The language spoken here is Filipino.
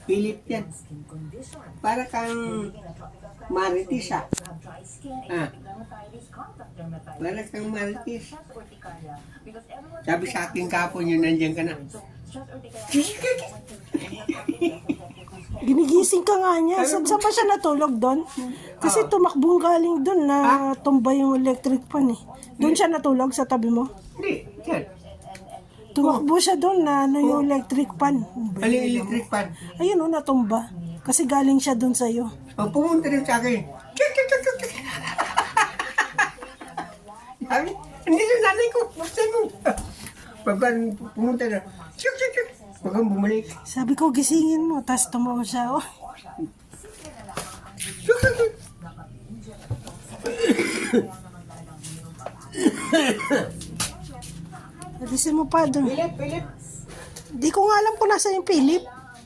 Philip yan. Para kang marites ah. Ah. Para kang marites. Sabi sa akin kapon yun, nandiyan ka na. Ginigising ka nga niya. Saan pa siya natulog doon? Kasi tumakbong galing doon na tumba yung electric fan eh. Doon siya natulog sa tabi mo? Hindi, yan. Tumakbo siya doon na ano yung electric fan. Aling electric fan. Ayun o, natumba. Kasi galing siya doon sa'yo. O, pumunta rin sa akin. Sabi, hindi sa nanay ko. Buksan mo. Pagka pumunta na, pagka bumalik. Sabi ko, gisingin mo. Tapos tumawa siya. Oh. Alisin mo pa doon. Philip. Di ko nga alam kung nasa yung Philip.